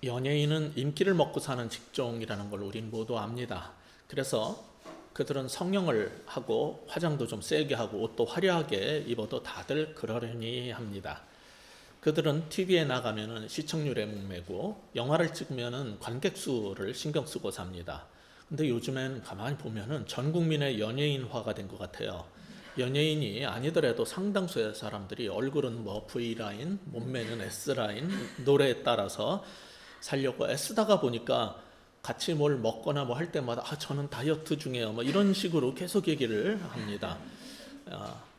연예인은 인기를 먹고 사는 직종이라는 걸 우린 모두 압니다. 그래서 그들은 성형을 하고 화장도 좀 세게 하고 옷도 화려하게 입어도 다들 그러려니 합니다. 그들은 TV에 나가면은 시청률에 목매고 영화를 찍으면은 관객 수를 신경 쓰고 삽니다. 근데 요즘엔 가만히 보면은 전 국민의 연예인화가 된 것 같아요. 연예인이 아니더라도 상당수의 사람들이 얼굴은 뭐 V라인, 몸매는 S라인, 노래에 따라서 살려고 애쓰다가 보니까 같이 뭘 먹거나 뭐 할 때마다 저는 다이어트 중이에요 뭐 이런 식으로 계속 얘기를 합니다.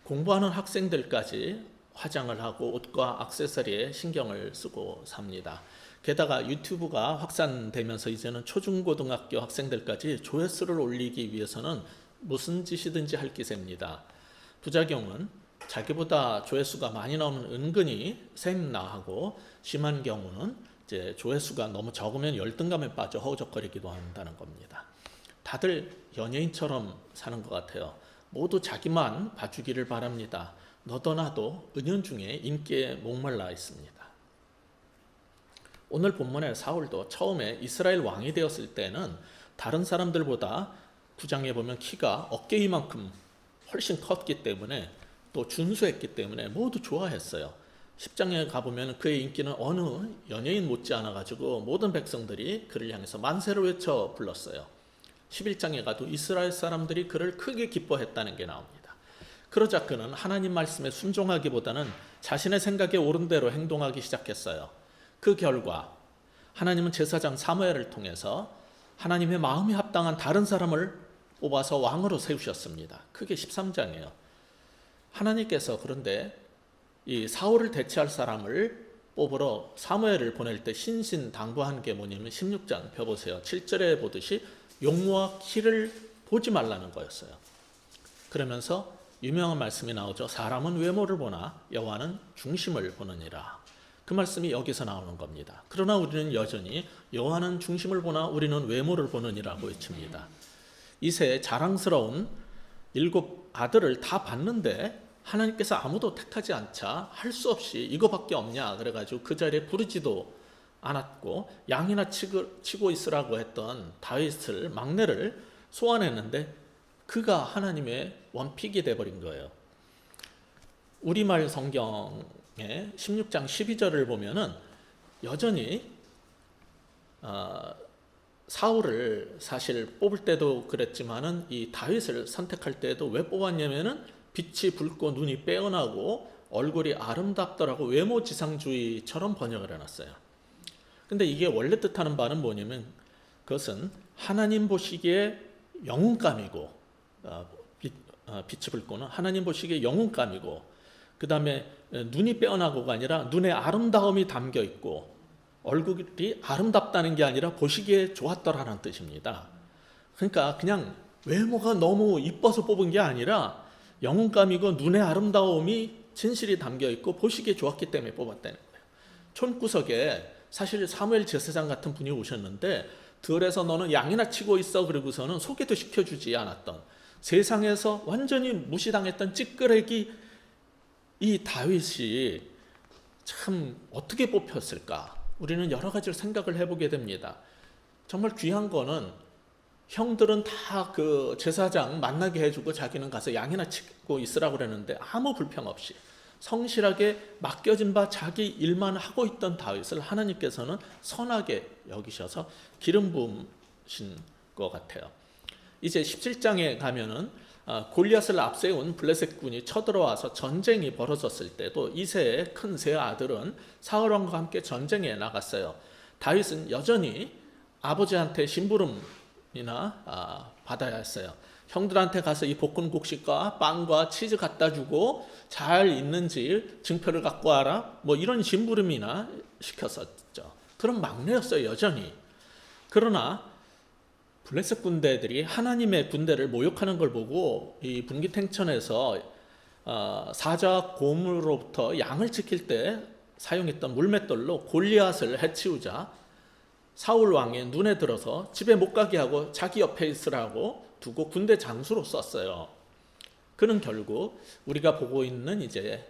공부하는 학생들까지 화장을 하고 옷과 액세서리에 신경을 쓰고 삽니다. 게다가 유튜브가 확산되면서 이제는 초중고등학교 학생들까지 조회수를 올리기 위해서는 무슨 짓이든지 할 기세입니다. 부작용은 자기보다 조회수가 많이 나오면 은근히 샘나하고, 심한 경우는 이제 조회수가 너무 적으면 열등감에 빠져 허우적거리기도 한다는 겁니다. 다들 연예인처럼 사는 것 같아요. 모두 자기만 봐주기를 바랍니다. 너도 나도 은연중에 인기에 목말라 있습니다. 오늘 본문의 사울도 처음에 이스라엘 왕이 되었을 때는 다른 사람들보다 9장에 보면 키가 어깨 이만큼 훨씬 컸기 때문에, 또 준수했기 때문에 모두 좋아했어요. 10장에 가보면 그의 인기는 어느 연예인 못지않아 가지고 모든 백성들이 그를 향해서 만세를 외쳐 불렀어요. 11장에 가도 이스라엘 사람들이 그를 크게 기뻐했다는 게 나옵니다. 그러자 그는 하나님 말씀에 순종하기보다는 자신의 생각에 옳은 대로 행동하기 시작했어요. 그 결과 하나님은 제사장 사무엘을 통해서 하나님의 마음이 합당한 다른 사람을 뽑아서 왕으로 세우셨습니다. 그게 13장이에요. 하나님께서 그런데 이 사울을 대체할 사람을 뽑으러 사무엘을 보낼 때 신신당부한 게 뭐냐면 16장 펴보세요. 7절에 보듯이 용모와 키를 보지 말라는 거였어요. 그러면서 유명한 말씀이 나오죠. 사람은 외모를 보나 여호와는 중심을 보느니라. 그 말씀이 여기서 나오는 겁니다. 그러나 우리는 여전히 여호와는 중심을 보나 우리는 외모를 보느니라고 외칩니다. 이세 자랑스러운 7 아들을 다 봤는데 하나님께서 아무도 택하지 않자 할 수 없이 이거밖에 없냐 그래가지고 그 자리에 부르지도 않았고, 양이나 치고 있으라고 했던 다윗을 막내를 소환했는데 그가 하나님의 원픽이 돼버린 거예요. 우리말 성경의 16장 12절을 보면은 여전히 사울을 사실 뽑을 때도 그랬지만은 이 다윗을 선택할 때도 왜 뽑았냐면은 빛이 붉고 눈이 빼어나고 얼굴이 아름답더라고 외모지상주의처럼 번역을 해놨어요. 근데 이게 원래 뜻하는 바는 뭐냐면 그것은 하나님 보시기에 영혼감이고, 빛이 붉고는 하나님 보시기에 영혼감이고, 그 다음에 눈이 빼어나고가 아니라 눈에 아름다움이 담겨 있고, 얼굴이 아름답다는 게 아니라 보시기에 좋았더라는 뜻입니다. 그러니까 그냥 외모가 너무 이뻐서 뽑은 게 아니라 영혼감이고 눈의 아름다움이 진실이 담겨있고 보시기에 좋았기 때문에 뽑았다는 거예요. 촌구석에 사실 사무엘 제사장 같은 분이 오셨는데 들에서 너는 양이나 치고 있어 그러고서는 소개도 시켜주지 않았던, 세상에서 완전히 무시당했던 찌끄레기 이 다윗이 참 어떻게 뽑혔을까? 우리는 여러 가지를 생각을 해보게 됩니다. 정말 귀한 거는 형들은 다 그 제사장 만나게 해주고 자기는 가서 양이나 치고 있으라고 그랬는데 아무 불평 없이 성실하게 맡겨진 바 자기 일만 하고 있던 다윗을 하나님께서는 선하게 여기셔서 기름 부으신 것 같아요. 이제 17장에 가면은 골리앗을 앞세운 블레셋 군이 쳐들어와서 전쟁이 벌어졌을 때도 이새의 큰 세 아들은 사울 왕과 함께 전쟁에 나갔어요. 다윗은 여전히 아버지한테 심부름이나 받아야 했어요. 형들한테 가서 이 볶은 곡식과 빵과 치즈 갖다 주고 잘 있는지 증표를 갖고 와라, 뭐 이런 심부름이나 시켰었죠. 그런 막내였어요 여전히. 그러나 블레셋 군대들이 하나님의 군대를 모욕하는 걸 보고 이 분기탱천에서 사자 곰으로부터 양을 지킬 때 사용했던 물맷돌로 골리앗을 해치우자 사울 왕의 눈에 들어서 집에 못 가게 하고 자기 옆에 있으라고 두고 군대 장수로 썼어요. 그는 결국 우리가 보고 있는 이제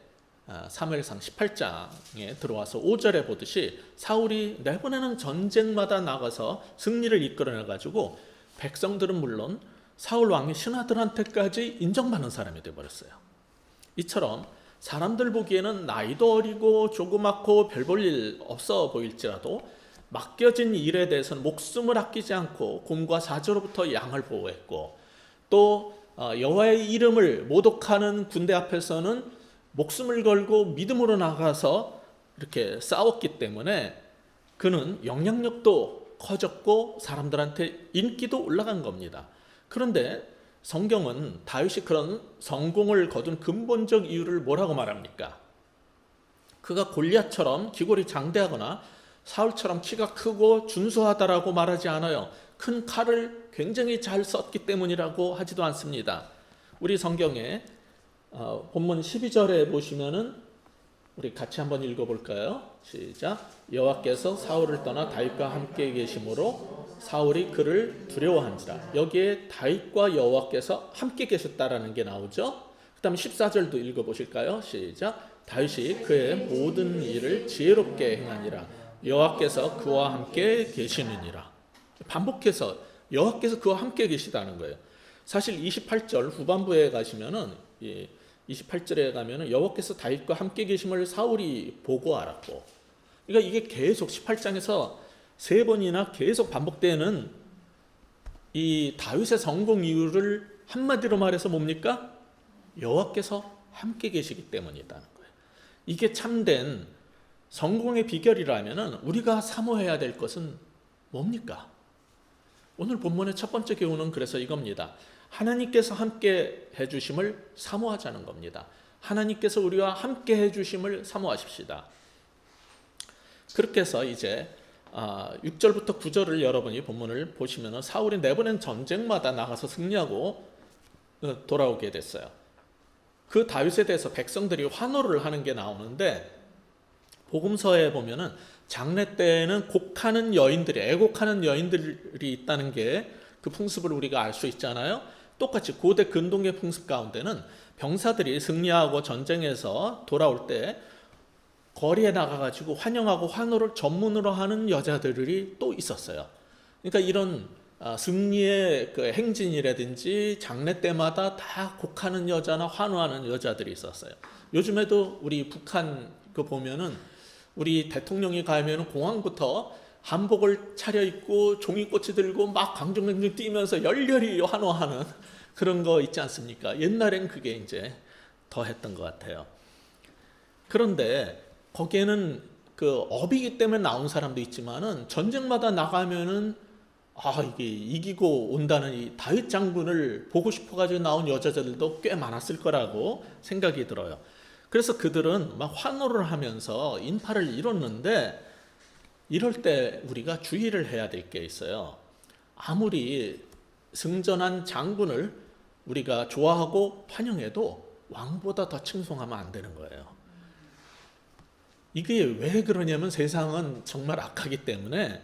사무엘상 18장에 들어와서 5절에 보듯이 사울이 내보내는 전쟁마다 나가서 승리를 이끌어내 가지고 백성들은 물론 사울 왕의 신하들한테까지 인정받는 사람이 되어버렸어요. 이처럼 사람들 보기에는 나이도 어리고 조그맣고 별 볼 일 없어 보일지라도 맡겨진 일에 대해서는 목숨을 아끼지 않고 곰과 사자로부터 양을 보호했고, 또 여호와의 이름을 모독하는 군대 앞에서는 목숨을 걸고 믿음으로 나가서 이렇게 싸웠기 때문에 그는 영향력도 커졌고 사람들한테 인기도 올라간 겁니다. 그런데 성경은 다윗이 그런 성공을 거둔 근본적 이유를 뭐라고 말합니까? 그가 골리앗처럼 기골이 장대하거나 사울처럼 키가 크고 준수하다라고 말하지 않아요. 큰 칼을 굉장히 잘 썼기 때문이라고 하지도 않습니다. 우리 성경에 본문 12절에 보시면은 우리 같이 한번 읽어볼까요? 시작. 여호와께서 사울을 떠나 다윗과 함께 계심으로 사울이 그를 두려워한지라. 여기에 다윗과 여호와께서 함께 계셨다라는 게 나오죠. 그 다음에 14절도 읽어보실까요? 시작. 다윗이 그의 모든 일을 지혜롭게 행하니라. 여호와께서 그와 함께 계시느니라. 반복해서 여호와께서 그와 함께 계시다는 거예요. 사실 28절 후반부에 가시면은 28절에 가면은 여호와께서 다윗과 함께 계심을 사울이 보고 알았고, 그러니까 이게 계속 18장에서 3번이나 계속 반복되는 이 다윗의 성공 이유를 한마디로 말해서 뭡니까? 여호와께서 함께 계시기 때문이라는 거예요. 이게 참된 성공의 비결이라면은 우리가 사모해야 될 것은 뭡니까? 오늘 본문의 첫 번째 교훈은 그래서 이겁니다. 하나님께서 함께 해주심을 사모하자는 겁니다. 하나님께서 우리와 함께 해주심을 사모하십시다. 그렇게 해서 이제 6절부터 9절을 여러분이 본문을 보시면 사울이 내보낸 전쟁마다 나가서 승리하고 돌아오게 됐어요. 그 다윗에 대해서 백성들이 환호를 하는 게 나오는데, 복음서에 보면은 장례 때에는 곡하는 여인들이, 애곡하는 여인들이 있다는 게 그 풍습을 우리가 알 수 있잖아요. 똑같이 고대 근동의 풍습 가운데는 병사들이 승리하고 전쟁에서 돌아올 때 거리에 나가가지고 환영하고 환호를 전문으로 하는 여자들이 또 있었어요. 그러니까 이런 승리의 그 행진이라든지 장례 때마다 다 곡하는 여자나 환호하는 여자들이 있었어요. 요즘에도 우리 북한 그 보면은 우리 대통령이 가면 공항부터 한복을 차려입고 종이꽃이 들고 막 강정강정 뛰면서 열렬히 환호하는 그런 거 있지 않습니까? 옛날엔 그게 이제 더 했던 것 같아요. 그런데 거기에는 그 업이기 때문에 나온 사람도 있지만은 전쟁마다 나가면은 이게 이기고 온다는 이 다윗 장군을 보고 싶어가지고 나온 여자들도 꽤 많았을 거라고 생각이 들어요. 그래서 그들은 막 환호를 하면서 인파를 이뤘는데, 이럴 때 우리가 주의를 해야 될 게 있어요. 아무리 승전한 장군을 우리가 좋아하고 환영해도 왕보다 더 칭송하면 안 되는 거예요. 이게 왜 그러냐면 세상은 정말 악하기 때문에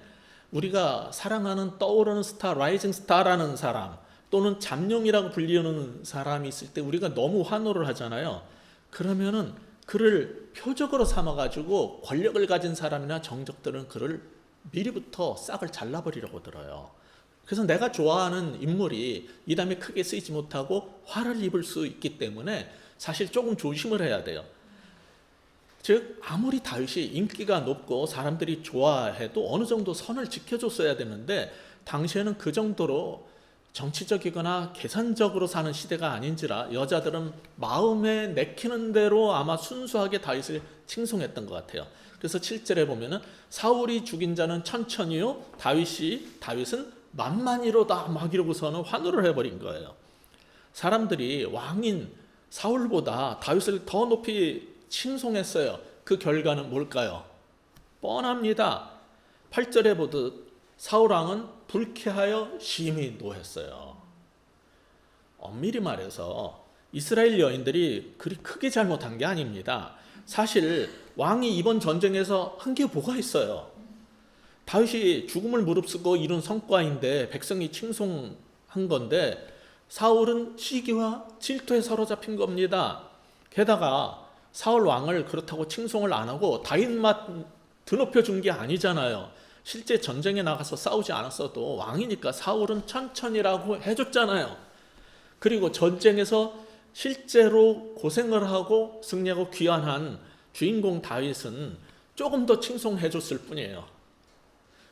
우리가 사랑하는 떠오르는 스타, 라이징 스타라는 사람 또는 잠룡이라고 불리는 사람이 있을 때 우리가 너무 환호를 하잖아요. 그러면은 그를 표적으로 삼아가지고 권력을 가진 사람이나 정적들은 그를 미리부터 싹을 잘라버리려고 들어요. 그래서 내가 좋아하는 인물이 이 다음에 크게 쓰이지 못하고 화를 입을 수 있기 때문에 사실 조금 조심을 해야 돼요. 즉 아무리 다윗이 인기가 높고 사람들이 좋아해도 어느 정도 선을 지켜줬어야 되는데, 당시에는 그 정도로 정치적이거나 계산적으로 사는 시대가 아닌지라 여자들은 마음에 내키는 대로 아마 순수하게 다윗을 칭송했던 것 같아요. 그래서 7절에 보면은 사울이 죽인 자는 천천히요 다윗은 만만히로다 막 이러고서는 환호를 해버린 거예요. 사람들이 왕인 사울보다 다윗을 더 높이 칭송했어요. 그 결과는 뭘까요? 뻔합니다. 8절에 보듯 사울 왕은 불쾌하여 심히 노했어요. 엄밀히 말해서 이스라엘 여인들이 그리 크게 잘못한 게 아닙니다. 사실 왕이 이번 전쟁에서 한 게 뭐가 있어요? 다윗이 죽음을 무릅쓰고 이룬 성과인데 백성이 칭송한 건데 사울은 시기와 질투에 사로잡힌 겁니다. 게다가 사울 왕을 그렇다고 칭송을 안 하고 다윗만 드높여 준 게 아니잖아요. 실제 전쟁에 나가서 싸우지 않았어도 왕이니까 사울은 천천히라고 해줬잖아요. 그리고 전쟁에서 실제로 고생을 하고 승리하고 귀환한 주인공 다윗은 조금 더 칭송해줬을 뿐이에요.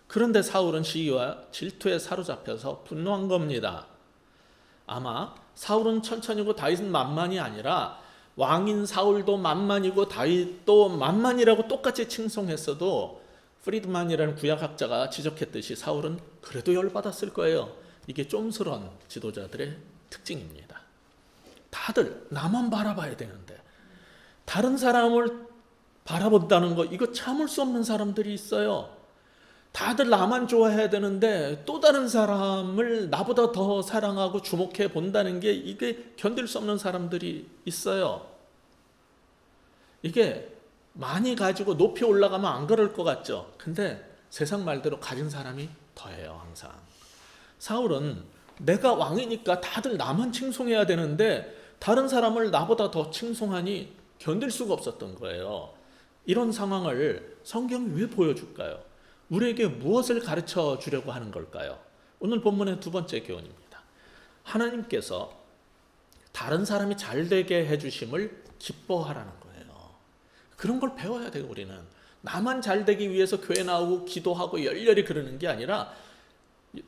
그런데 사울은 시기와 질투에 사로잡혀서 분노한 겁니다. 아마 사울은 천천히고 다윗은 만만이 아니라 왕인 사울도 만만이고 다윗도 만만이라고 똑같이 칭송했어도 프리드만이라는 구약학자가 지적했듯이 사울은 그래도 열받았을 거예요. 이게 쫌스러운 지도자들의 특징입니다. 다들 나만 바라봐야 되는데 다른 사람을 바라본다는 거 이거 참을 수 없는 사람들이 있어요. 다들 나만 좋아해야 되는데 또 다른 사람을 나보다 더 사랑하고 주목해 본다는 게 이게 견딜 수 없는 사람들이 있어요. 이게 많이 가지고 높이 올라가면 안 그럴 것 같죠. 근데 세상 말대로 가진 사람이 더해요. 항상 사울은 내가 왕이니까 다들 나만 칭송해야 되는데 다른 사람을 나보다 더 칭송하니 견딜 수가 없었던 거예요. 이런 상황을 성경이 왜 보여줄까요? 우리에게 무엇을 가르쳐 주려고 하는 걸까요? 오늘 본문의 두 번째 교훈입니다. 하나님께서 다른 사람이 잘되게 해주심을 기뻐하라는 거예요. 그런 걸 배워야 돼요. 우리는 나만 잘되기 위해서 교회 나오고 기도하고 열렬히 그러는 게 아니라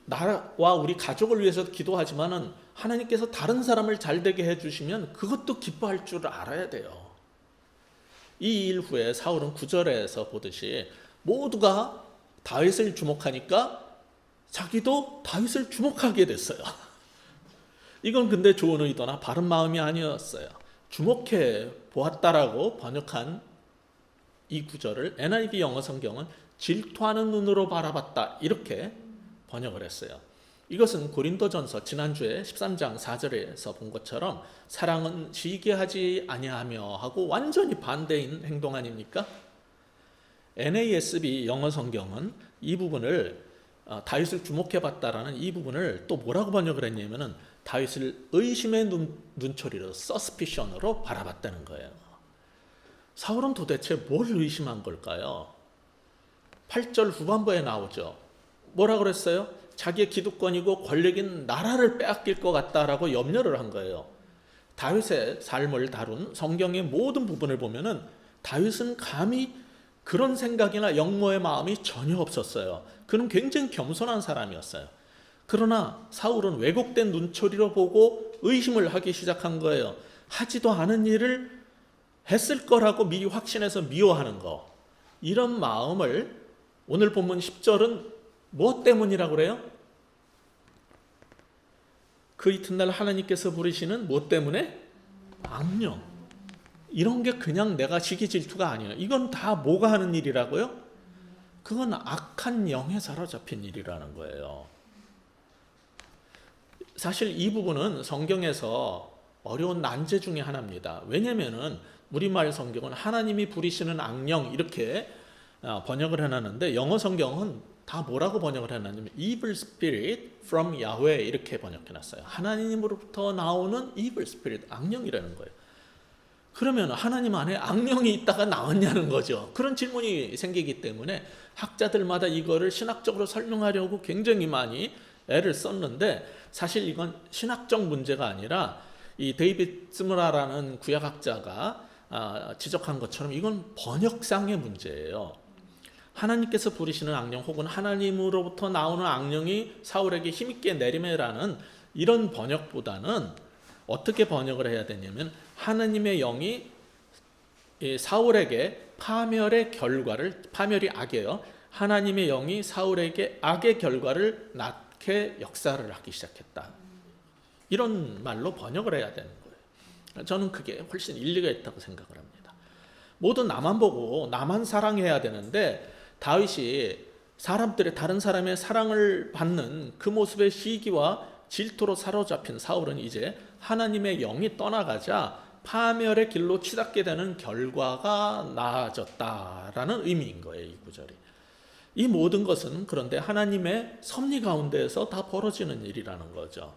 나와 우리 가족을 위해서도 기도하지만은 하나님께서 다른 사람을 잘되게 해주시면 그것도 기뻐할 줄 알아야 돼요. 이 일 후에 사울은 9절에서 보듯이 모두가 다윗을 주목하니까 자기도 다윗을 주목하게 됐어요. 이건 근데 좋은 의도나 바른 마음이 아니었어요. 주목해 보았다라고 번역한 이 구절을 NIV 영어 성경은 질투하는 눈으로 바라봤다 이렇게 번역을 했어요. 이것은 고린도전서 지난주에 13장 4절에서 본 것처럼 사랑은 시기하지 아니하며 하고 완전히 반대인 행동 아닙니까? NASB 영어 성경은 이 부분을 다윗을 주목해봤다라는 이 부분을 또 뭐라고 번역을 했냐면은 다윗을 의심의 눈초리로 서스피션으로 바라봤다는 거예요. 사울은 도대체 뭘 의심한 걸까요? 8절 후반부에 나오죠. 뭐라고 그랬어요? 자기의 기득권이고 권력인 나라를 빼앗길 것 같다라고 염려를 한 거예요. 다윗의 삶을 다룬 성경의 모든 부분을 보면은 다윗은 감히 그런 생각이나 역모의 마음이 전혀 없었어요. 그는 굉장히 겸손한 사람이었어요. 그러나 사울은 왜곡된 눈초리로 보고 의심을 하기 시작한 거예요. 하지도 않은 일을 했을 거라고 미리 확신해서 미워하는 거. 이런 마음을 오늘 본문 10절은 무엇 때문이라고 그래요? 그 이튿날 하나님께서 부르시는 무엇 때문에? 악령. 이런 게 그냥 내가 시기 질투가 아니에요. 이건 다 뭐가 하는 일이라고요? 그건 악한 영에 사로잡힌 일이라는 거예요. 사실 이 부분은 성경에서 어려운 난제 중에 하나입니다. 왜냐면은 우리말 성경은 하나님이 부리시는 악령 이렇게 번역을 해놨는데 영어 성경은 다 뭐라고 번역을 해놨냐면 evil spirit from Yahweh 이렇게 번역해놨어요. 하나님으로부터 나오는 evil spirit, 악령이라는 거예요. 그러면 하나님 안에 악령이 있다가 나왔냐는 거죠. 그런 질문이 생기기 때문에 학자들마다 이거를 신학적으로 설명하려고 굉장히 많이 애를 썼는데 사실 이건 신학적 문제가 아니라 이 데이빗 스무라라는 구약학자가 지적한 것처럼 이건 번역상의 문제예요. 하나님께서 부리시는 악령 혹은 하나님으로부터 나오는 악령이 사울에게 힘있게 내리매라는 이런 번역보다는 어떻게 번역을 해야 되냐면 하나님의 영이 사울에게 파멸이 악이에요. 하나님의 영이 사울에게 악의 결과를 낳게 역사를 하기 시작했다. 이런 말로 번역을 해야 되는 거예요. 저는 그게 훨씬 일리가 있다고 생각을 합니다. 모두 나만 보고 나만 사랑해야 되는데 다윗이 사람들의 다른 사람의 사랑을 받는 그 모습의 시기와 질투로 사로잡힌 사울은 이제 하나님의 영이 떠나가자 파멸의 길로 치닫게 되는 결과가 나아졌다라는 의미인 거예요. 이 구절이. 이 모든 것은 그런데 하나님의 섭리 가운데에서 다 벌어지는 일이라는 거죠.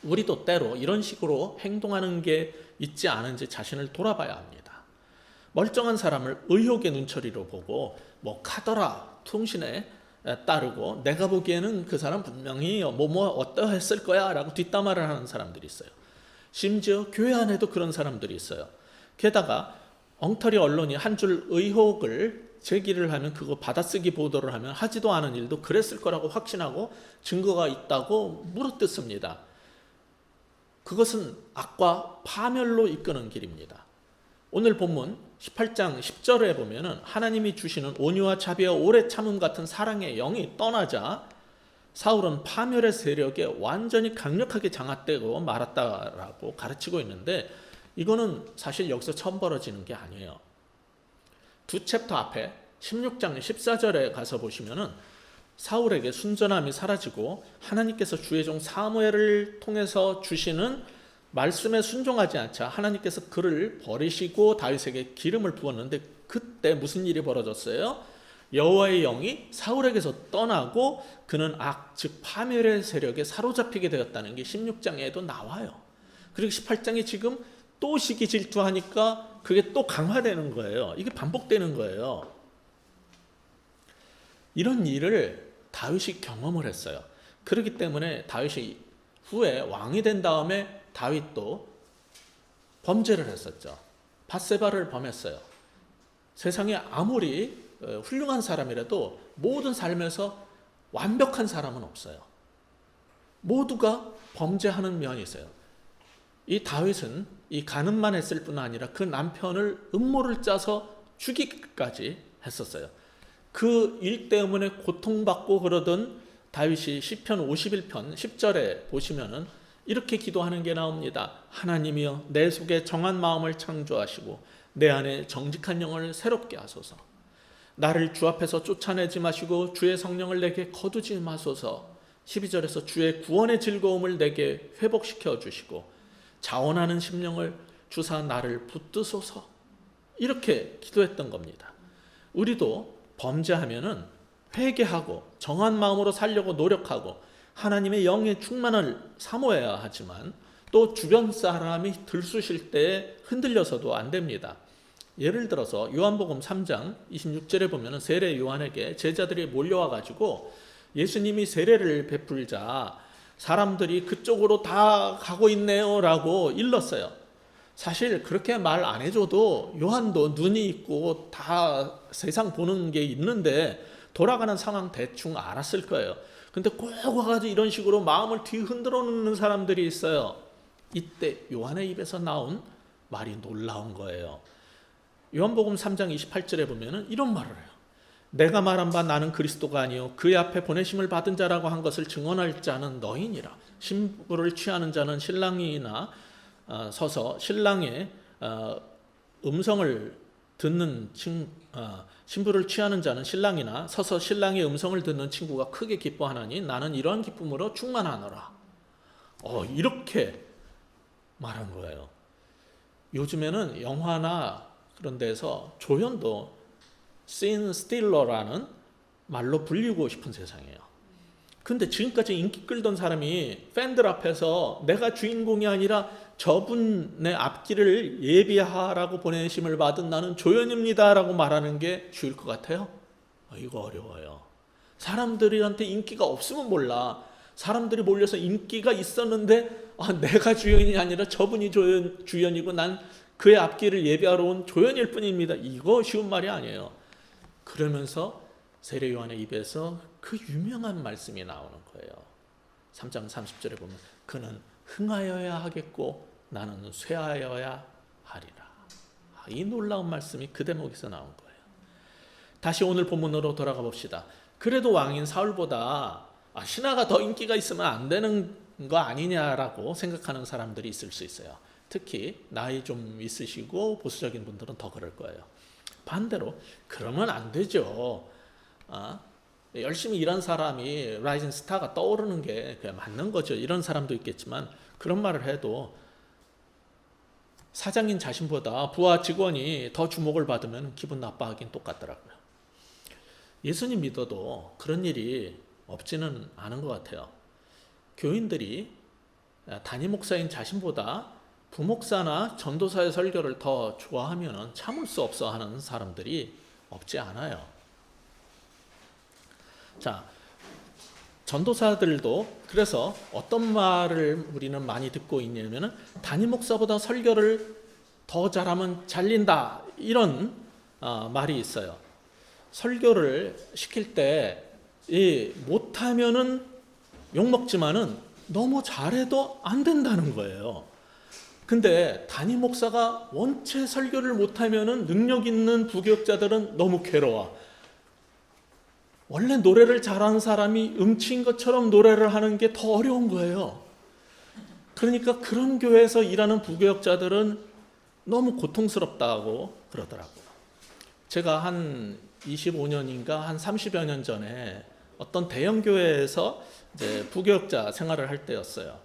우리도 때로 이런 식으로 행동하는 게 있지 않은지 자신을 돌아봐야 합니다. 멀쩡한 사람을 의혹의 눈초리로 보고 뭐 카더라 통신에 따르고 내가 보기에는 그 사람 분명히 뭐뭐 어떠했을 거야 라고 뒷담화를 하는 사람들이 있어요. 심지어 교회 안에도 그런 사람들이 있어요. 게다가 엉터리 언론이 한 줄 의혹을 제기를 하면 그거 받아쓰기 보도를 하면 하지도 않은 일도 그랬을 거라고 확신하고 증거가 있다고 물어뜯습니다. 그것은 악과 파멸로 이끄는 길입니다. 오늘 본문 18장 10절에 보면은 하나님이 주시는 온유와 자비와 오래 참음 같은 사랑의 영이 떠나자 사울은 파멸의 세력에 완전히 강력하게 장악되고 말았다라고 가르치고 있는데 이거는 사실 여기서 처음 벌어지는 게 아니에요. 두 챕터 앞에 16장 14절에 가서 보시면은 사울에게 순전함이 사라지고 하나님께서 주의 종 사무엘을 통해서 주시는 말씀에 순종하지 않자 하나님께서 그를 버리시고 다윗에게 기름을 부었는데 그때 무슨 일이 벌어졌어요? 여호와의 영이 사울에게서 떠나고 그는 악, 즉 파멸의 세력에 사로잡히게 되었다는 게 16장에도 나와요. 그리고 18장에 지금 또 시기 질투하니까 그게 또 강화되는 거예요. 이게 반복되는 거예요. 이런 일을 다윗이 경험을 했어요. 그렇기 때문에 다윗이 후에 왕이 된 다음에 다윗도 범죄를 했었죠. 밧세바를 범했어요. 세상에 아무리 훌륭한 사람이라도 모든 삶에서 완벽한 사람은 없어요. 모두가 범죄하는 면이 있어요. 이 다윗은 이 간음만 했을 뿐 아니라 그 남편을 음모를 짜서 죽이기까지 했었어요. 그 일 때문에 고통받고 그러던 다윗이 시편 51편 10절에 보시면은 이렇게 기도하는 게 나옵니다. 하나님이여 내 속에 정한 마음을 창조하시고 내 안에 정직한 영을 새롭게 하소서. 나를 주 앞에서 쫓아내지 마시고 주의 성령을 내게 거두지 마소서. 12절에서 주의 구원의 즐거움을 내게 회복시켜 주시고 자원하는 심령을 주사 나를 붙드소서. 이렇게 기도했던 겁니다. 우리도 범죄하면은 회개하고 정한 마음으로 살려고 노력하고 하나님의 영의 충만을 사모해야 하지만 또 주변 사람이 들쑤실 때 흔들려서도 안 됩니다. 예를 들어서 요한복음 3장 26절에 보면 세례 요한에게 제자들이 몰려와 가지고 예수님이 세례를 베풀자 사람들이 그쪽으로 다 가고 있네요 라고 일렀어요. 사실 그렇게 말 안 해줘도 요한도 눈이 있고 다 세상 보는 게 있는데 돌아가는 상황 대충 알았을 거예요. 근데 꼭 와가지고 이런 식으로 마음을 뒤흔들어 놓는 사람들이 있어요. 이때 요한의 입에서 나온 말이 놀라운 거예요. 요한복음 3장 28절에 보면 이런 말을 해요. 내가 말한 바 나는 그리스도가 아니요 그의 앞에 보내심을 받은 자라고 한 것을 증언할 자는 너희니라. 신부를 취하는 자는 신랑이나 서서 신랑의 음성을 듣는 신부를 취하는 자는 신랑이나 서서 신랑의 음성을 듣는 친구가 크게 기뻐하나니 나는 이러한 기쁨으로 충만하노라. 이렇게 말한 거예요. 요즘에는 영화나 그런 데서 조연도 씬 스틸러라는 말로 불리고 싶은 세상이에요. 근데 지금까지 인기 끌던 사람이 팬들 앞에서 내가 주인공이 아니라 저분의 앞길을 예비하라고 보내심을 받은 나는 조연입니다 라고 말하는 게 쉬울 것 같아요? 이거 어려워요. 사람들한테 인기가 없으면 몰라. 사람들이 몰려서 인기가 있었는데 내가 주연이 아니라 저분이 주연이고 난 그의 앞길을 예비하러 온 조연일 뿐입니다. 이거 쉬운 말이 아니에요. 그러면서 세례 요한의 입에서 그 유명한 말씀이 나오는 거예요. 3장 30절에 보면 그는 흥하여야 하겠고 나는 쇠하여야 하리라. 이 놀라운 말씀이 그 대목에서 나온 거예요. 다시 오늘 본문으로 돌아가 봅시다. 그래도 왕인 사울보다 신하가 더 인기가 있으면 안 되는 거 아니냐라고 생각하는 사람들이 있을 수 있어요. 특히 나이 좀 있으시고 보수적인 분들은 더 그럴 거예요. 반대로 그러면 안 되죠. 열심히 일한 사람이 라이징 스타가 떠오르는 게 그냥 맞는 거죠. 이런 사람도 있겠지만 그런 말을 해도 사장인 자신보다 부하 직원이 더 주목을 받으면 기분 나빠하긴 똑같더라고요. 예수님 믿어도 그런 일이 없지는 않은 것 같아요. 교인들이 담임 목사인 자신보다 부목사나 전도사의 설교를 더 좋아하면 참을 수 없어 하는 사람들이 없지 않아요. 자, 전도사들도 그래서 어떤 말을 우리는 많이 듣고 있냐면 담임 목사보다 설교를 더 잘하면 잘린다, 이런 말이 있어요. 설교를 시킬 때 못하면은 욕먹지만은 너무 잘해도 안 된다는 거예요. 근데 담임 목사가 원체 설교를 못하면은 능력 있는 부교육자들은 너무 괴로워. 원래 노래를 잘하는 사람이 음치인 것처럼 노래를 하는 게 더 어려운 거예요. 그러니까 그런 교회에서 일하는 부교육자들은 너무 고통스럽다고 그러더라고요. 제가 한 25년인가 한 30여 년 전에 어떤 대형 교회에서 이제 부교육자 생활을 할 때였어요.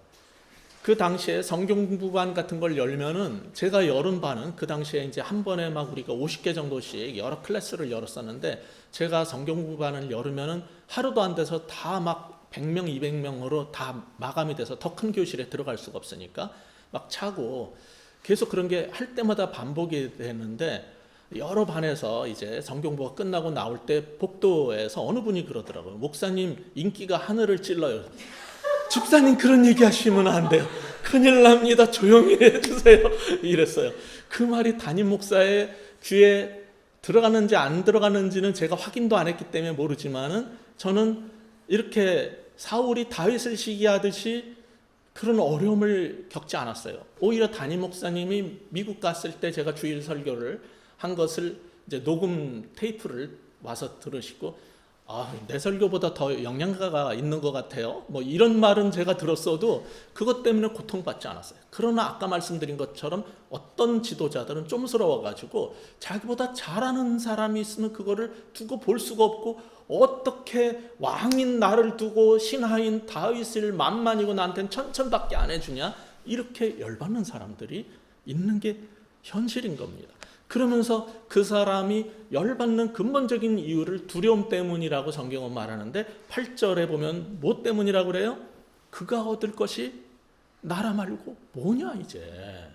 그 당시에 성경 공부반 같은 걸 열면은 제가 열은 반은 그 당시에 이제 한 번에 막 우리가 50개 정도씩 여러 클래스를 열었었는데 제가 성경 공부반을 열으면은 하루도 안 돼서 다 막 100명, 200명으로 다 마감이 돼서 더 큰 교실에 들어갈 수가 없으니까 막 차고 계속 그런 게 할 때마다 반복이 되는데 여러 반에서 이제 성경부가 끝나고 나올 때 복도에서 어느 분이 그러더라고요. 목사님 인기가 하늘을 찔러요. 집사님 그런 얘기 하시면 안 돼요. 큰일 납니다. 조용히 해주세요. 이랬어요. 그 말이 담임 목사의 귀에 들어가는지 안 들어가는지는 제가 확인도 안 했기 때문에 모르지만은 저는 이렇게 사울이 다윗을 시기하듯이 그런 어려움을 겪지 않았어요. 오히려 담임 목사님이 미국 갔을 때 제가 주일 설교를 한 것을 이제 녹음 테이프를 와서 들으시고 내 설교보다 더 영양가가 있는 것 같아요. 뭐 이런 말은 제가 들었어도 그것 때문에 고통받지 않았어요. 그러나 아까 말씀드린 것처럼 어떤 지도자들은 좀스러워가지고 자기보다 잘하는 사람이 있으면 그거를 두고 볼 수가 없고 어떻게 왕인 나를 두고 신하인 다윗을 만만이고 나한테는 천천밖에 안 해주냐, 이렇게 열받는 사람들이 있는 게 현실인 겁니다. 그러면서 그 사람이 열받는 근본적인 이유를 두려움 때문이라고 성경은 말하는데 8절에 보면 뭐 때문이라고 그래요? 그가 얻을 것이 나라 말고 뭐냐 이제.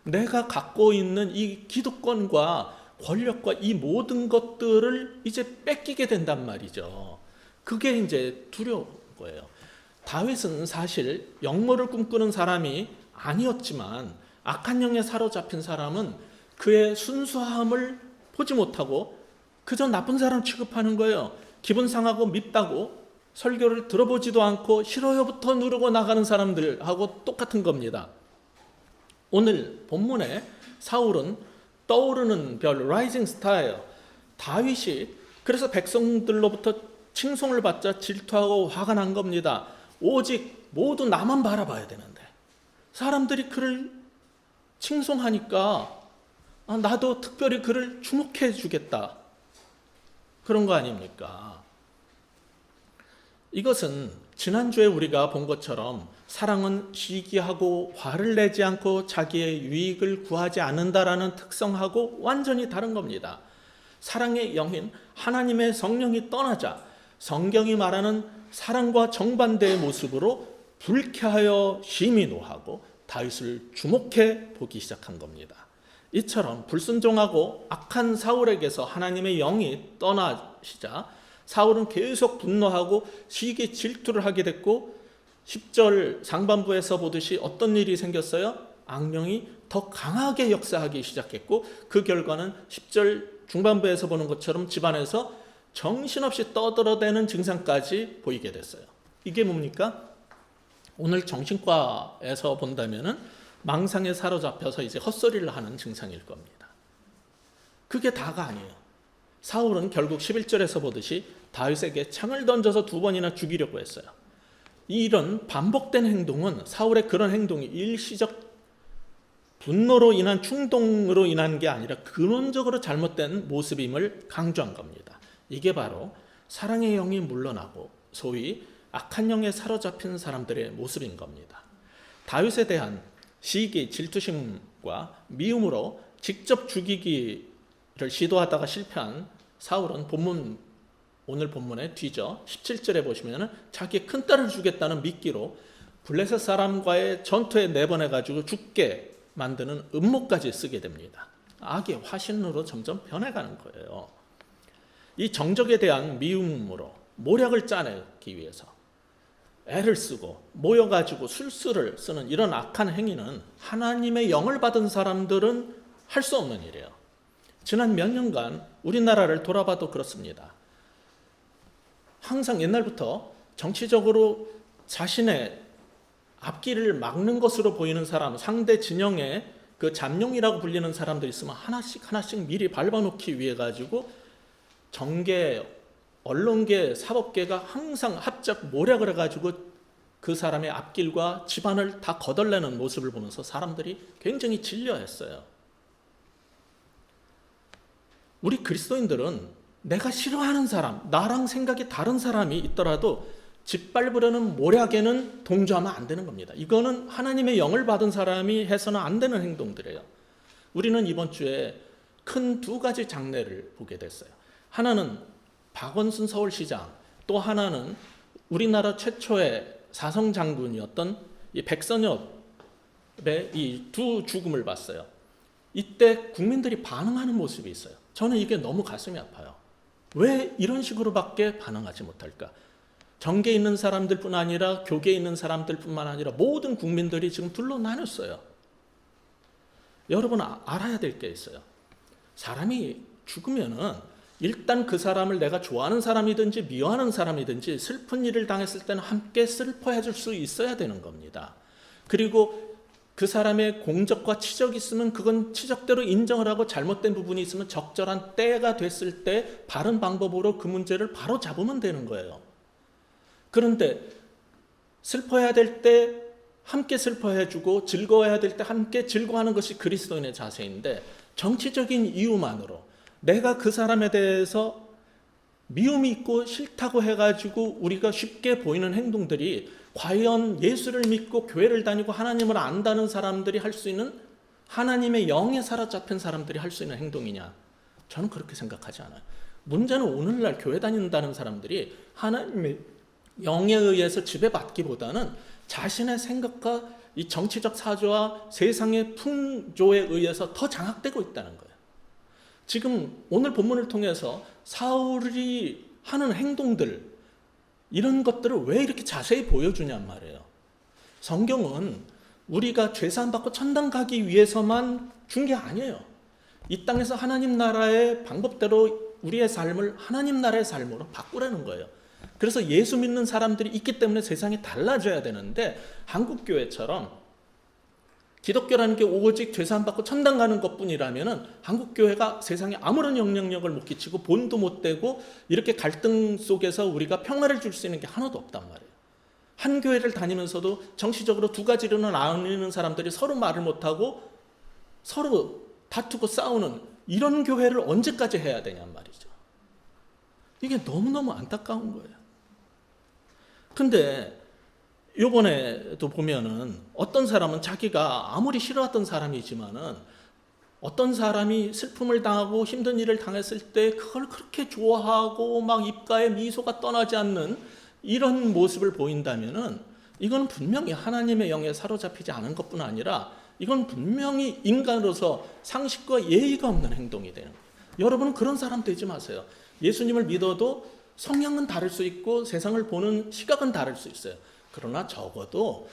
내가 갖고 있는 이 기득권과 권력과 이 모든 것들을 이제 뺏기게 된단 말이죠. 그게 이제 두려운 거예요. 다윗은 사실 영모를 꿈꾸는 사람이 아니었지만 악한 영에 사로잡힌 사람은 그의 순수함을 보지 못하고 그저 나쁜 사람 취급하는 거예요. 기분 상하고 밉다고 설교를 들어보지도 않고 싫어요부터 누르고 나가는 사람들하고 똑같은 겁니다. 오늘 본문에 사울은 떠오르는 별, 라이징 스타예요. 다윗이 그래서 백성들로부터 칭송을 받자 질투하고 화가 난 겁니다. 오직 모두 나만 바라봐야 되는데 사람들이 그를 칭송하니까 나도 특별히 그를 주목해 주겠다, 그런 거 아닙니까? 이것은 지난주에 우리가 본 것처럼 사랑은 시기하고 화를 내지 않고 자기의 유익을 구하지 않는다라는 특성하고 완전히 다른 겁니다. 사랑의 영인 하나님의 성령이 떠나자 성경이 말하는 사랑과 정반대의 모습으로 불쾌하여 심히 노하고 다윗을 주목해 보기 시작한 겁니다. 이처럼 불순종하고 악한 사울에게서 하나님의 영이 떠나시자 사울은 계속 분노하고 시기 질투를 하게 됐고 10절 상반부에서 보듯이 어떤 일이 생겼어요? 악령이 더 강하게 역사하기 시작했고 그 결과는 10절 중반부에서 보는 것처럼 집안에서 정신없이 떠들어대는 증상까지 보이게 됐어요. 이게 뭡니까? 오늘 정신과에서 본다면은 망상에 사로잡혀서 이제 헛소리를 하는 증상일 겁니다. 그게 다가 아니에요. 사울은 결국 11절에서 보듯이 다윗에게 창을 던져서 2번이나 죽이려고 했어요. 이런 반복된 행동은 사울의 그런 행동이 일시적 분노로 인한 충동으로 인한 게 아니라 근원적으로 잘못된 모습임을 강조한 겁니다. 이게 바로 사랑의 영이 물러나고 소위 악한 영에 사로잡힌 사람들의 모습인 겁니다. 다윗에 대한 시기, 질투심과 미움으로 직접 죽이기를 시도하다가 실패한 사울은 오늘 본문에 뒤져 17절에 보시면 자기 큰딸을 주겠다는 미끼로 블레셋 사람과의 전투에 내보내가지고 죽게 만드는 음모까지 쓰게 됩니다. 악의 화신으로 점점 변해가는 거예요. 이 정적에 대한 미움으로 모략을 짜내기 위해서 애를 쓰고 모여가지고 술수를 쓰는 이런 악한 행위는 하나님의 영을 받은 사람들은 할 수 없는 일이에요. 지난 몇 년간 우리나라를 돌아봐도 그렇습니다. 항상 옛날부터 정치적으로 자신의 앞길을 막는 것으로 보이는 사람, 상대 진영의 그 잠룡이라고 불리는 사람들이 있으면 하나씩 미리 밟아놓기 위해 가지고 정계, 언론계, 사법계가 항상 합작 모략을 해가지고 그 사람의 앞길과 집안을 다 거덜내는 모습을 보면서 사람들이 굉장히 질려했어요. 우리 그리스도인들은 내가 싫어하는 사람, 나랑 생각이 다른 사람이 있더라도 짓밟으려는 모략에는 동조하면 안 되는 겁니다. 이거는 하나님의 영을 받은 사람이 해서는 안 되는 행동들이에요. 우리는 이번 주에 큰 두 가지 장례를 보게 됐어요. 하나는 박원순 서울시장, 또 하나는 우리나라 최초의 사성 장군이었던 이 백선엽의 이 두 죽음을 봤어요. 이때 국민들이 반응하는 모습이 있어요. 저는 이게 너무 가슴이 아파요. 왜 이런 식으로밖에 반응하지 못할까? 정계에 있는 사람들뿐 아니라 교계에 있는 사람들뿐만 아니라 모든 국민들이 지금 둘로 나눴어요. 여러분 알아야 될 게 있어요. 사람이 죽으면은 일단 그 사람을 내가 좋아하는 사람이든지 미워하는 사람이든지 슬픈 일을 당했을 때는 함께 슬퍼해 줄 수 있어야 되는 겁니다. 그리고 그 사람의 공적과 치적이 있으면 그건 치적대로 인정을 하고 잘못된 부분이 있으면 적절한 때가 됐을 때 바른 방법으로 그 문제를 바로 잡으면 되는 거예요. 그런데 슬퍼해야 될 때 함께 슬퍼해주고 즐거워해야 될 때 함께 즐거워하는 것이 그리스도인의 자세인데 정치적인 이유만으로 내가 그 사람에 대해서 미움이 있고 싫다고 해가지고 우리가 쉽게 보이는 행동들이 과연 예수를 믿고 교회를 다니고 하나님을 안다는 사람들이 할 수 있는 하나님의 영에 사로잡힌 사람들이 할 수 있는 행동이냐? 저는 그렇게 생각하지 않아요. 문제는 오늘날 교회 다닌다는 사람들이 하나님의 영에 의해서 지배받기보다는 자신의 생각과 이 정치적 사조와 세상의 풍조에 의해서 더 장악되고 있다는 거예요. 지금 오늘 본문을 통해서 사울이 하는 행동들 이런 것들을 왜 이렇게 자세히 보여주냔 말이에요. 성경은 우리가 죄사함 받고 천당 가기 위해서만 준 게 아니에요. 이 땅에서 하나님 나라의 방법대로 우리의 삶을 하나님 나라의 삶으로 바꾸라는 거예요. 그래서 예수 믿는 사람들이 있기 때문에 세상이 달라져야 되는데 한국교회처럼 기독교라는 게 오직 죄사함 받고 천당 가는 것뿐이라면 한국교회가 세상에 아무런 영향력을 못 끼치고 본도 못 되고 이렇게 갈등 속에서 우리가 평화를 줄 수 있는 게 하나도 없단 말이에요. 한 교회를 다니면서도 정치적으로 두 가지로 나뉘는 사람들이 서로 말을 못하고 서로 다투고 싸우는 이런 교회를 언제까지 해야 되냔 말이죠. 이게 너무너무 안타까운 거예요. 근데 요번에도 보면은 어떤 사람은 자기가 아무리 싫어했던 사람이지만은 어떤 사람이 슬픔을 당하고 힘든 일을 당했을 때 그걸 그렇게 좋아하고 막 입가에 미소가 떠나지 않는 이런 모습을 보인다면은 이건 분명히 하나님의 영에 사로잡히지 않은 것뿐 아니라 이건 분명히 인간으로서 상식과 예의가 없는 행동이 되는 거예요. 여러분은 그런 사람 되지 마세요. 예수님을 믿어도 성향은 다를 수 있고 세상을 보는 시각은 다를 수 있어요. 그러나 적어도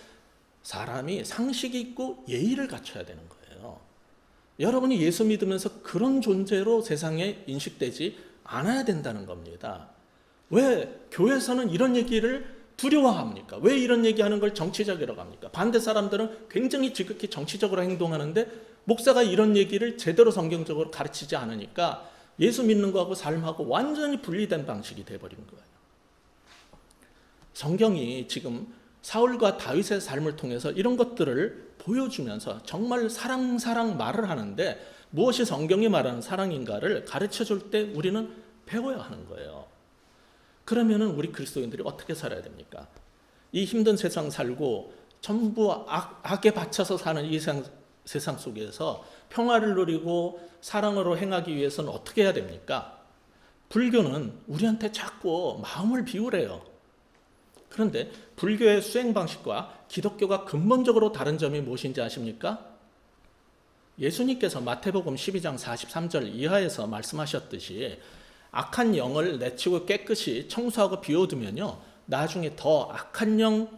사람이 상식이 있고 예의를 갖춰야 되는 거예요. 여러분이 예수 믿으면서 그런 존재로 세상에 인식되지 않아야 된다는 겁니다. 왜 교회에서는 이런 얘기를 두려워합니까? 왜 이런 얘기하는 걸 정치적이라고 합니까? 반대 사람들은 굉장히 지극히 정치적으로 행동하는데 목사가 이런 얘기를 제대로 성경적으로 가르치지 않으니까 예수 믿는 거하고 삶하고 완전히 분리된 방식이 돼버린 거예요. 성경이 지금 사울과 다윗의 삶을 통해서 이런 것들을 보여주면서 정말 사랑 말을 하는데 무엇이 성경이 말하는 사랑인가를 가르쳐줄 때 우리는 배워야 하는 거예요. 그러면은 우리 그리스도인들이 어떻게 살아야 됩니까? 이 힘든 세상 살고 전부 악에 바쳐서 사는 이 세상 속에서 평화를 누리고 사랑으로 행하기 위해서는 어떻게 해야 됩니까? 불교는 우리한테 자꾸 마음을 비우래요. 그런데 불교의 수행 방식과 기독교가 근본적으로 다른 점이 무엇인지 아십니까? 예수님께서 마태복음 12장 43절 이하에서 말씀하셨듯이 악한 영을 내치고 깨끗이 청소하고 비워두면요, 나중에 더 악한 영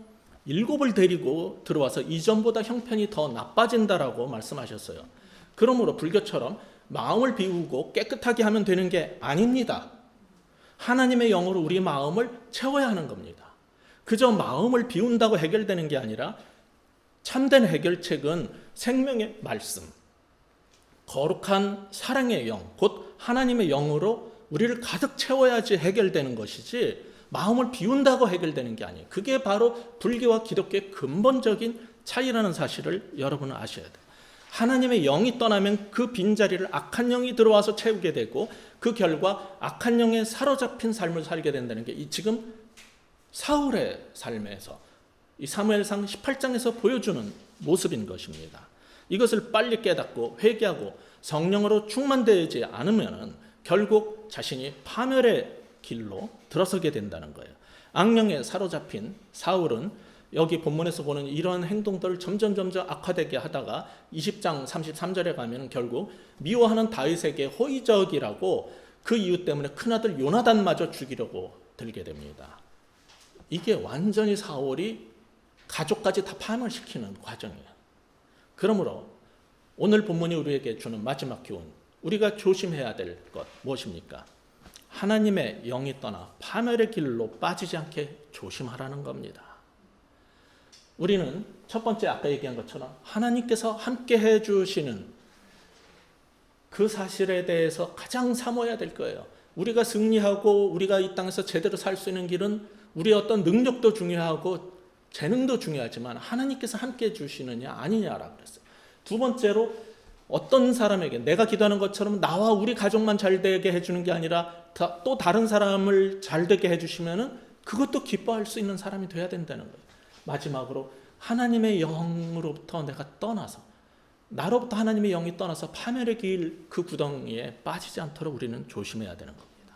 7을 데리고 들어와서 이전보다 형편이 더 나빠진다라고 말씀하셨어요. 그러므로 불교처럼 마음을 비우고 깨끗하게 하면 되는 게 아닙니다. 하나님의 영으로 우리 마음을 채워야 하는 겁니다. 그저 마음을 비운다고 해결되는 게 아니라 참된 해결책은 생명의 말씀, 거룩한 사랑의 영, 곧 하나님의 영으로 우리를 가득 채워야지 해결되는 것이지 마음을 비운다고 해결되는 게 아니에요. 그게 바로 불교와 기독교의 근본적인 차이라는 사실을 여러분은 아셔야 돼요. 하나님의 영이 떠나면 그 빈자리를 악한 영이 들어와서 채우게 되고 그 결과 악한 영에 사로잡힌 삶을 살게 된다는 게 지금 사울의 삶에서 이 사무엘상 18장에서 보여주는 모습인 것입니다. 이것을 빨리 깨닫고 회개하고 성령으로 충만되지 않으면 결국 자신이 파멸의 길로 들어서게 된다는 거예요. 악령에 사로잡힌 사울은 여기 본문에서 보는 이런 행동들을 점점 악화되게 하다가 20장 33절에 가면 결국 미워하는 다윗에게 호의적이라고 그 이유 때문에 큰아들 요나단마저 죽이려고 들게 됩니다. 이게 완전히 사울이 가족까지 다 파멸시키는 과정이에요. 그러므로 오늘 본문이 우리에게 주는 마지막 교훈, 우리가 조심해야 될 것 무엇입니까? 하나님의 영이 떠나 파멸의 길로 빠지지 않게 조심하라는 겁니다. 우리는 첫 번째 아까 얘기한 것처럼 하나님께서 함께 해주시는 그 사실에 대해서 가장 사모해야 될 거예요. 우리가 승리하고 우리가 이 땅에서 제대로 살 수 있는 길은 우리의 어떤 능력도 중요하고 재능도 중요하지만 하나님께서 함께 해주시느냐 아니냐라고 그랬어요. 두 번째로 어떤 사람에게 내가 기도하는 것처럼 나와 우리 가족만 잘 되게 해주는 게 아니라 또 다른 사람을 잘 되게 해주시면 그것도 기뻐할 수 있는 사람이 돼야 된다는 거예요. 마지막으로 하나님의 영으로부터 내가 떠나서 나로부터 하나님의 영이 떠나서 파멸의 길 그 구덩이에 빠지지 않도록 우리는 조심해야 되는 겁니다.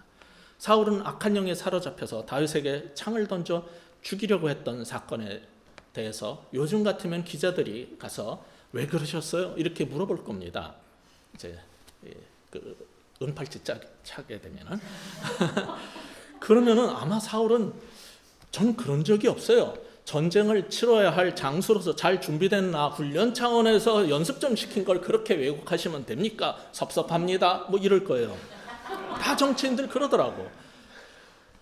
사울은 악한 영에 사로잡혀서 다윗에게 창을 던져 죽이려고 했던 사건에 대해서 요즘 같으면 기자들이 가서 왜 그러셨어요? 이렇게 물어볼 겁니다. 이제 그 은팔찌 차게 되면은 그러면은 아마 사울은 전 그런 적이 없어요. 전쟁을 치러야 할 장소로서 잘 준비된 훈련 차원에서 연습 좀 시킨 걸 그렇게 왜곡하시면 됩니까? 섭섭합니다. 뭐 이럴 거예요. 다 정치인들 그러더라고.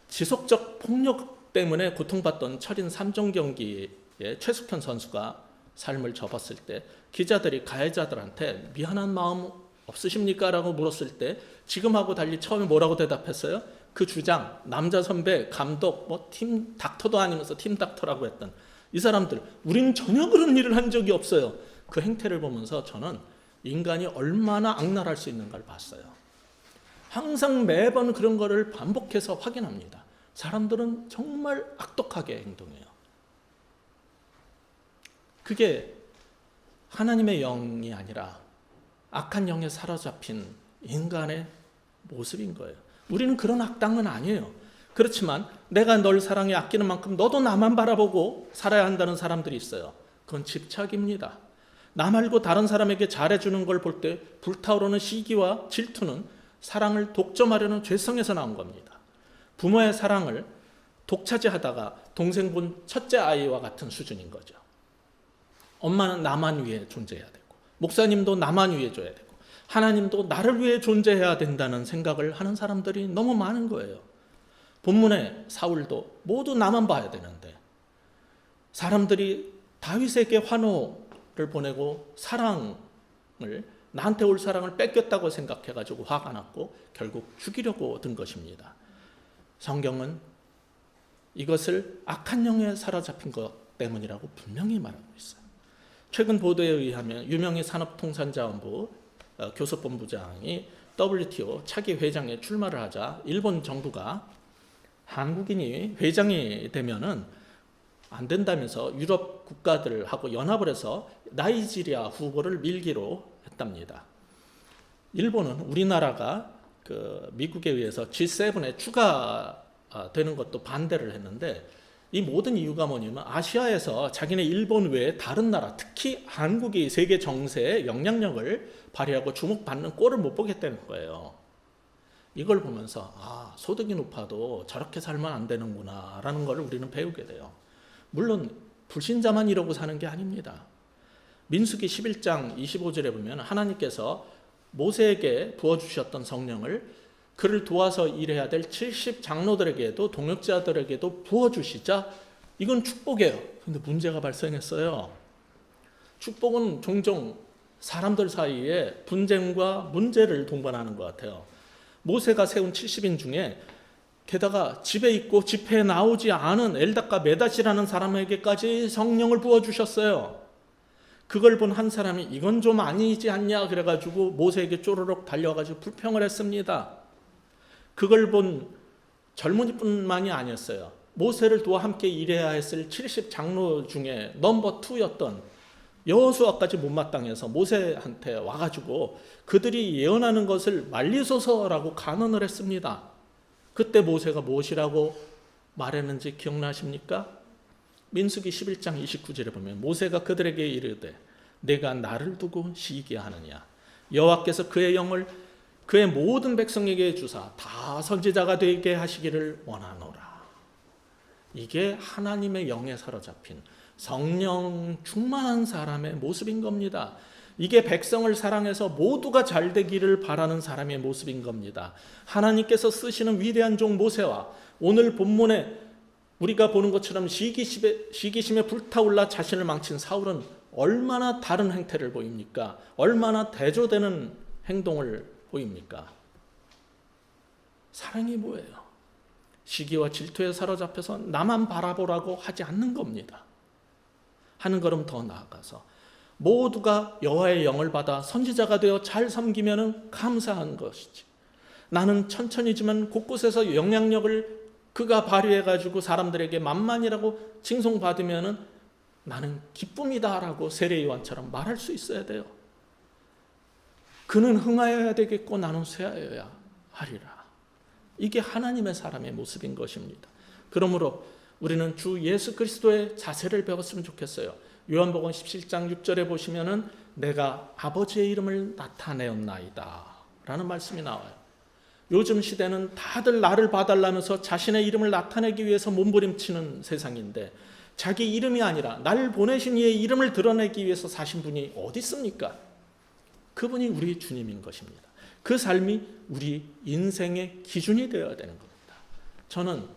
지속적 폭력 때문에 고통받던 철인 3종 경기의 최숙현 선수가 삶을 접었을 때 기자들이 가해자들한테 미안한 마음 없으십니까? 라고 물었을 때 지금하고 달리 처음에 뭐라고 대답했어요? 그 주장, 남자 선배, 감독, 팀 닥터도 아니면서 팀 닥터라고 했던 이 사람들, 우린 전혀 그런 일을 한 적이 없어요. 그 행태를 보면서 저는 인간이 얼마나 악랄할 수 있는가를 봤어요. 항상 매번 그런 거를 반복해서 확인합니다. 사람들은 정말 악독하게 행동해요. 그게 하나님의 영이 아니라 악한 영에 사로잡힌 인간의 모습인 거예요. 우리는 그런 악당은 아니에요. 그렇지만 내가 널 사랑해 아끼는 만큼 너도 나만 바라보고 살아야 한다는 사람들이 있어요. 그건 집착입니다. 나 말고 다른 사람에게 잘해주는 걸 볼 때 불타오르는 시기와 질투는 사랑을 독점하려는 죄성에서 나온 겁니다. 부모의 사랑을 독차지하다가 동생 본 첫째 아이와 같은 수준인 거죠. 엄마는 나만 위해 존재해야 되고 목사님도 나만 위해 줘야 되고 하나님도 나를 위해 존재해야 된다는 생각을 하는 사람들이 너무 많은 거예요. 본문의 사울도 모두 나만 봐야 되는데 사람들이 다윗에게 환호를 보내고 사랑을 나한테 올 사랑을 뺏겼다고 생각해가지고 화가 났고 결국 죽이려고 든 것입니다. 성경은 이것을 악한 영에 사로잡힌 것 때문이라고 분명히 말하고 있어요. 최근 보도에 의하면 유명희 산업통상자원부 교섭본부장이 WTO 차기 회장에 출마를 하자 일본 정부가 한국인이 회장이 되면은 안 된다면서 유럽 국가들하고 연합을 해서 나이지리아 후보를 밀기로 했답니다. 일본은 우리나라가 그 미국에 의해서 G7에 추가되는 것도 반대를 했는데, 이 모든 이유가 뭐냐면 아시아에서 자기네 일본 외에 다른 나라, 특히 한국이 세계 정세에 영향력을 발휘하고 주목받는 꼴을 못 보겠다는 거예요. 이걸 보면서 소득이 높아도 저렇게 살면 안 되는구나 라는 걸 우리는 배우게 돼요. 물론 불신자만 이러고 사는 게 아닙니다. 민수기 11장 25절에 보면 하나님께서 모세에게 부어주셨던 성령을 그를 도와서 일해야 될 70 장로들에게도 동역자들에게도 부어주시자 이건 축복이에요. 근데 문제가 발생했어요. 축복은 종종 사람들 사이에 분쟁과 문제를 동반하는 것 같아요. 모세가 세운 70인 중에 게다가 집에 있고 집회에 나오지 않은 엘다카 메다시라는 사람에게까지 성령을 부어주셨어요. 그걸 본 한 사람이 이건 좀 아니지 않냐 그래가지고 모세에게 쪼르륵 달려가지고 불평을 했습니다. 그걸 본 젊은이뿐만이 아니었어요. 모세를 도와 함께 일해야 했을 70 장로 중에 넘버 2였던 여호수아까지 못마땅해서 모세한테 와가지고 그들이 예언하는 것을 말리소서라고 간언을 했습니다. 그때 모세가 무엇이라고 말했는지 기억나십니까? 민수기 11장 29절에 보면 모세가 그들에게 이르되 내가 나를 두고 시기하느냐 여호와께서 그의 영을 그의 모든 백성에게 주사 다 선지자가 되게 하시기를 원하노라. 이게 하나님의 영에 사로잡힌 성령 충만한 사람의 모습인 겁니다. 이게 백성을 사랑해서 모두가 잘 되기를 바라는 사람의 모습인 겁니다. 하나님께서 쓰시는 위대한 종 모세와 오늘 본문에 우리가 보는 것처럼 시기심에 불타올라 자신을 망친 사울은 얼마나 다른 행태를 보입니까? 얼마나 대조되는 행동을 보입니까? 사랑이 뭐예요? 시기와 질투에 사로잡혀서 나만 바라보라고 하지 않는 겁니다. 한 걸음 더 나아가서 모두가 여호와의 영을 받아 선지자가 되어 잘 섬기면 감사한 것이지. 나는 천천히지만 곳곳에서 영향력을 그가 발휘해가지고 사람들에게 만만이라고 칭송받으면 나는 기쁨이다라고 세례요한처럼 말할 수 있어야 돼요. 그는 흥하여야 되겠고 나는 쇠하여야 하리라. 이게 하나님의 사람의 모습인 것입니다. 그러므로 우리는 주 예수 그리스도의 자세를 배웠으면 좋겠어요. 요한복음 17장 6절에 보시면은 내가 아버지의 이름을 나타내었나이다 라는 말씀이 나와요. 요즘 시대는 다들 나를 봐달라면서 자신의 이름을 나타내기 위해서 몸부림치는 세상인데 자기 이름이 아니라 나를 보내신 이의 이름을 드러내기 위해서 사신 분이 어디 있습니까? 그분이 우리 주님인 것입니다. 그 삶이 우리 인생의 기준이 되어야 되는 겁니다. 저는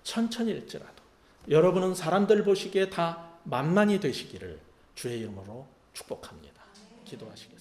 천천히일지라도 여러분은 사람들 보시기에 다 만만히 되시기를 주의 이름으로 축복합니다. 기도하시겠습니다.